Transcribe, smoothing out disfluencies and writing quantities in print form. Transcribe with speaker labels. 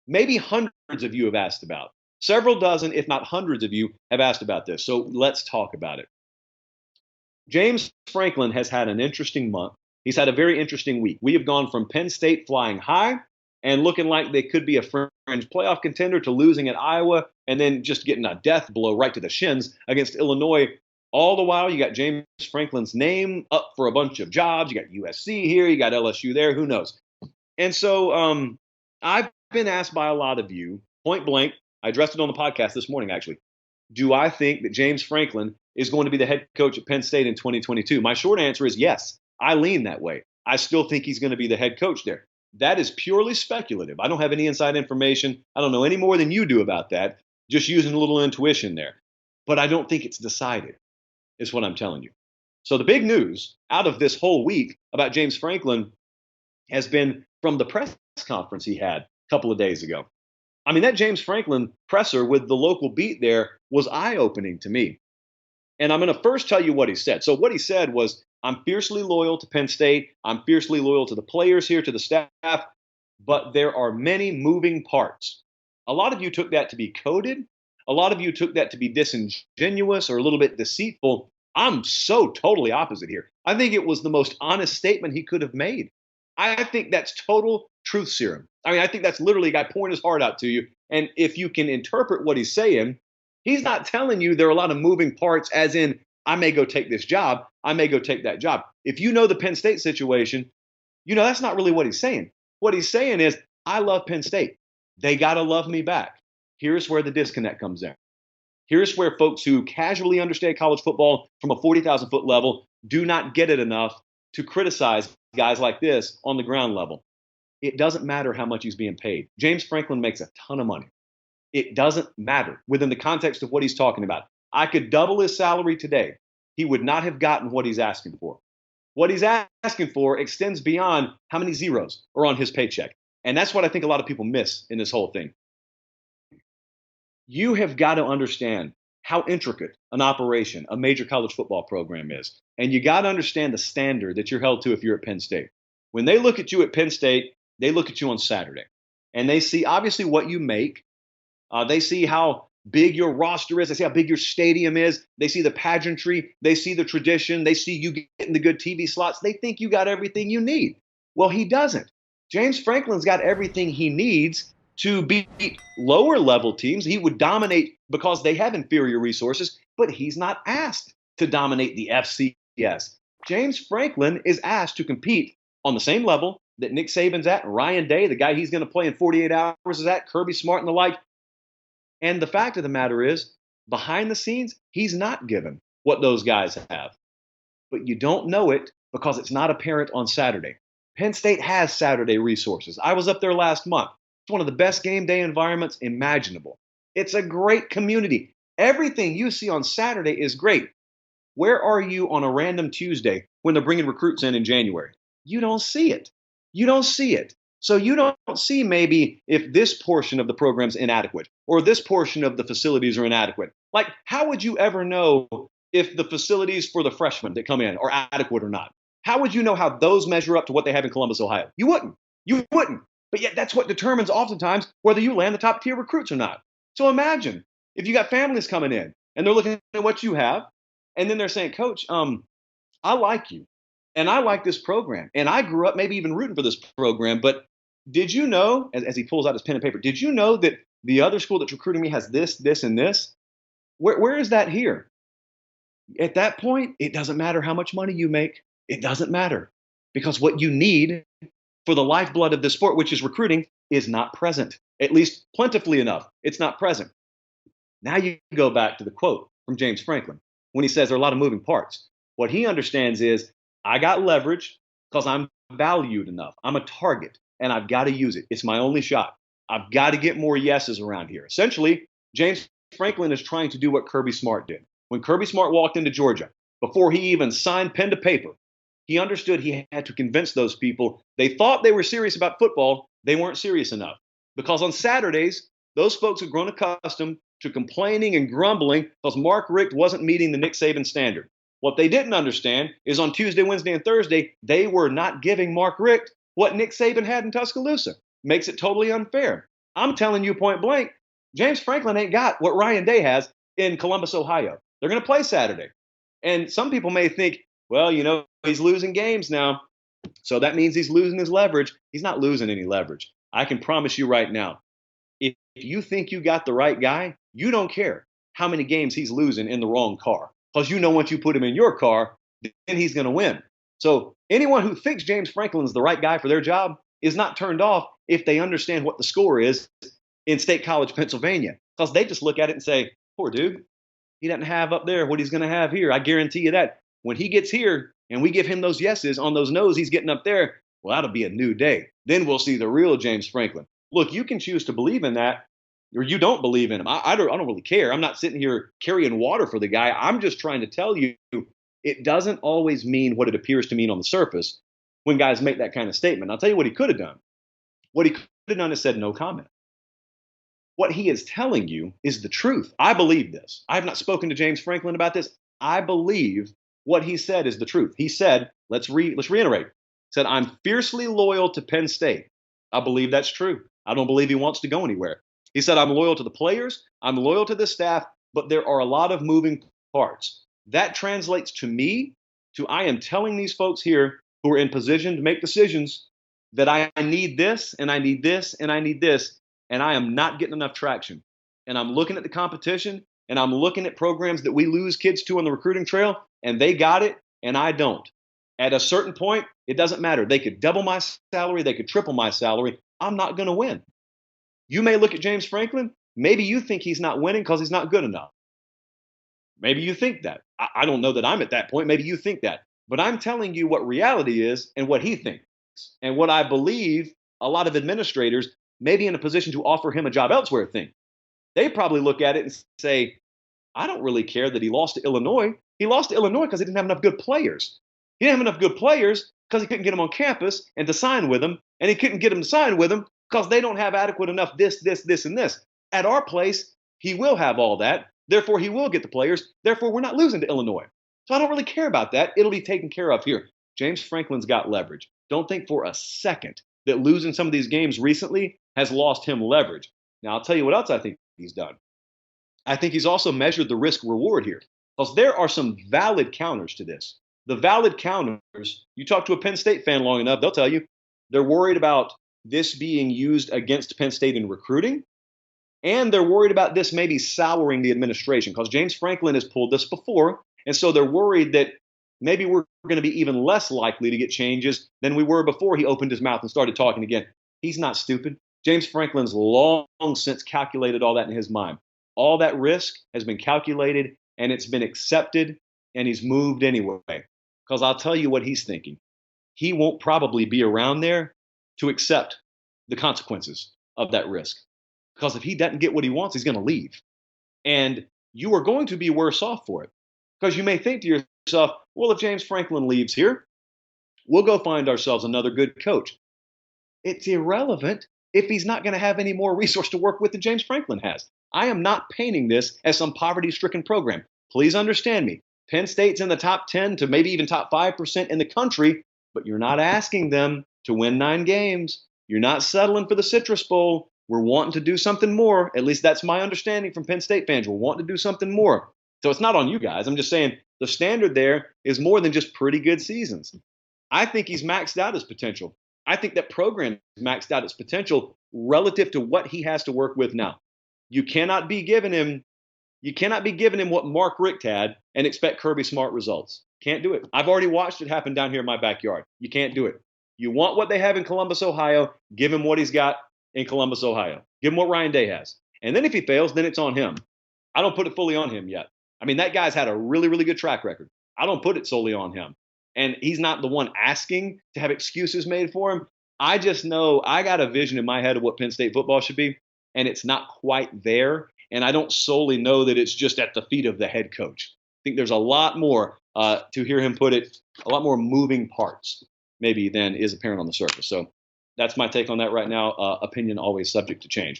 Speaker 1: maybe hundreds of you have asked about. Several dozen, if not hundreds of you have asked about this. So let's talk about it. James Franklin has had an interesting month. He's had a very interesting week. We have gone from Penn State flying high and looking like they could be a fringe playoff contender to losing at Iowa and then just getting a death blow right to the shins against Illinois. All the while, you got James Franklin's name up for a bunch of jobs. You got USC here, you got LSU there, who knows? And so I've been asked by a lot of you, point blank, I addressed it on the podcast this morning, actually. Do I think that James Franklin is going to be the head coach at Penn State in 2022? My short answer is yes. I lean that way. I still think he's going to be the head coach there. That is purely speculative. I don't have any inside information. I don't know any more than you do about that, just using a little intuition there. But I don't think it's decided, is what I'm telling you. So the big news out of this whole week about James Franklin has been from the press conference he had a couple of days ago. I mean, that James Franklin presser with the local beat there was eye-opening to me. And I'm going to first tell you what he said. So what he said was, I'm fiercely loyal to Penn State. I'm fiercely loyal to the players here, to the staff, but there are many moving parts. A lot of you took that to be coded. A lot of you took that to be disingenuous or a little bit deceitful. I'm so totally opposite here. I think it was the most honest statement he could have made. I think that's total truth serum. I mean, I think that's literally a guy pouring his heart out to you. And if you can interpret what he's saying, he's not telling you there are a lot of moving parts, as in, I may go take this job, I may go take that job. If you know the Penn State situation, you know that's not really what he's saying. What he's saying is, I love Penn State. They got to love me back. Here's where the disconnect comes in. Here's where folks who casually understand college football from a 40,000-foot level do not get it enough to criticize guys like this on the ground level. It doesn't matter how much he's being paid. James Franklin makes a ton of money. It doesn't matter within the context of what he's talking about. I could double his salary today. He would not have gotten what he's asking for. What he's asking for extends beyond how many zeros are on his paycheck. And that's what I think a lot of people miss in this whole thing. You have got to understand how intricate an operation a major college football program is. And you got to understand the standard that you're held to if you're at Penn State. When they look at you at Penn State, they look at you on Saturday. And they see obviously what you make. They see how big your roster is. They see how big your stadium is. They see the pageantry. They see the tradition. They see you getting the good TV slots. They think you got everything you need. Well, he doesn't. James Franklin's got everything he needs to beat lower level teams. He would dominate because they have inferior resources, but he's not asked to dominate the FCS. James Franklin is asked to compete on the same level that Nick Saban's at, Ryan Day, the guy he's going to play in 48 hours, is at, Kirby Smart and the like. And the fact of the matter is, behind the scenes, he's not given what those guys have. But you don't know it because it's not apparent on Saturday. Penn State has Saturday resources. I was up there last month. It's one of the best game day environments imaginable. It's a great community. Everything you see on Saturday is great. Where are you on a random Tuesday when they're bringing recruits in January? You don't see it. You don't see it. So you don't see maybe if this portion of the program's inadequate or this portion of the facilities are inadequate. Like, how would you ever know if the facilities for the freshmen that come in are adequate or not? How would you know how those measure up to what they have in Columbus, Ohio? You wouldn't. You wouldn't. But yet that's what determines oftentimes whether you land the top tier recruits or not. So imagine if you got families coming in and they're looking at what you have and then they're saying, Coach, I like you. And I like this program. And I grew up maybe even rooting for this program. But did you know, as he pulls out his pen and paper, did you know that the other school that's recruiting me has this, this, and this? Where is that here? At that point, it doesn't matter how much money you make. It doesn't matter. Because what you need for the lifeblood of the sport, which is recruiting, is not present. At least plentifully enough, it's not present. Now you go back to the quote from James Franklin when he says there are a lot of moving parts. What he understands is, I got leverage because I'm valued enough. I'm a target, and I've got to use it. It's my only shot. I've got to get more yeses around here. Essentially, James Franklin is trying to do what Kirby Smart did. When Kirby Smart walked into Georgia, before he even signed pen to paper, he understood he had to convince those people they thought they were serious about football. They weren't serious enough. Because on Saturdays, those folks had grown accustomed to complaining and grumbling because Mark Richt wasn't meeting the Nick Saban standard. What they didn't understand is on Tuesday, Wednesday, and Thursday, they were not giving Mark Richt what Nick Saban had in Tuscaloosa. Makes it totally unfair. I'm telling you point blank, James Franklin ain't got what Ryan Day has in Columbus, Ohio. They're going to play Saturday. And some people may think, well, he's losing games now. So that means he's losing his leverage. He's not losing any leverage. I can promise you right now, if you think you got the right guy, you don't care how many games he's losing in the wrong car. Because once you put him in your car, then he's going to win. So anyone who thinks James Franklin is the right guy for their job is not turned off if they understand what the score is in State College, Pennsylvania. Because they just look at it and say, poor dude, he doesn't have up there what he's going to have here. I guarantee you that. When he gets here and we give him those yeses on those no's he's getting up there, well, that'll be a new day. Then we'll see the real James Franklin. Look, you can choose to believe in that or you don't believe in him. I don't really care. I'm not sitting here carrying water for the guy. I'm just trying to tell you it doesn't always mean what it appears to mean on the surface when guys make that kind of statement. I'll tell you what he could have done. What he could have done is said no comment. What he is telling you is the truth. I believe this. I have not spoken to James Franklin about this. I believe what he said is the truth. He said, let's reiterate. He said, I'm fiercely loyal to Penn State. I believe that's true. I don't believe he wants to go anywhere. He said, I'm loyal to the players. I'm loyal to the staff, but there are a lot of moving parts. That translates to me to I am telling these folks here who are in position to make decisions that I need this and I need this and I need this, and I am not getting enough traction. And I'm looking at the competition and I'm looking at programs that we lose kids to on the recruiting trail, and they got it and I don't. At a certain point, it doesn't matter. They could double my salary. They could triple my salary. I'm not going to win. You may look at James Franklin. Maybe you think he's not winning because he's not good enough. Maybe you think that. I don't know that I'm at that point. Maybe you think that. But I'm telling you what reality is and what he thinks. And what I believe a lot of administrators may be in a position to offer him a job elsewhere think. They probably look at it and say, I don't really care that he lost to Illinois. He lost to Illinois because he didn't have enough good players. He didn't have enough good players because he couldn't get them on campus and to sign with them. And he couldn't get them to sign with them because they don't have adequate enough this, and this. At our place, he will have all that. Therefore, he will get the players. Therefore, we're not losing to Illinois. So I don't really care about that. It'll be taken care of here. James Franklin's got leverage. Don't think for a second that losing some of these games recently has lost him leverage. Now, I'll tell you what else I think he's done. I think he's also measured the risk reward here because there are some valid counters to this. The valid counters, you talk to a Penn State fan long enough, they'll tell you they're worried about this being used against Penn State in recruiting. And they're worried about this maybe souring the administration because James Franklin has pulled this before. And so they're worried that maybe we're going to be even less likely to get changes than we were before he opened his mouth and started talking again. He's not stupid. James Franklin's long since calculated all that in his mind. All that risk has been calculated and it's been accepted, and he's moved anyway. Because I'll tell you what he's thinking. He won't probably be around there to accept the consequences of that risk. Because if he doesn't get what he wants, he's going to leave. And you are going to be worse off for it. Because you may think to yourself, well, if James Franklin leaves here, we'll go find ourselves another good coach. It's irrelevant if he's not going to have any more resource to work with than James Franklin has. I am not painting this as some poverty-stricken program. Please understand me. Penn State's in the top 10 to maybe even top 5% in the country, but you're not asking them to win 9 games. You're not settling for the Citrus Bowl. We're wanting to do something more. At least that's my understanding from Penn State fans. We're wanting to do something more. So it's not on you guys. I'm just saying the standard there is more than just pretty good seasons. I think he's maxed out his potential. I think that program maxed out its potential relative to what he has to work with now. You cannot be giving him what Mark Richt had and expect Kirby Smart results. Can't do it. I've already watched it happen down here in my backyard. You can't do it. You want what they have in Columbus, Ohio, give him what he's got in Columbus, Ohio. Give him what Ryan Day has. And then if he fails, then it's on him. I don't put it fully on him yet. I mean, that guy's had a really, really good track record. I don't put it solely on him. And he's not the one asking to have excuses made for him. I just know I got a vision in my head of what Penn State football should be, and it's not quite there. And I don't solely know that it's just at the feet of the head coach. I think there's a lot more, to hear him put it, a lot more moving parts maybe than is apparent on the surface. So that's my take on that right now. Opinion always subject to change.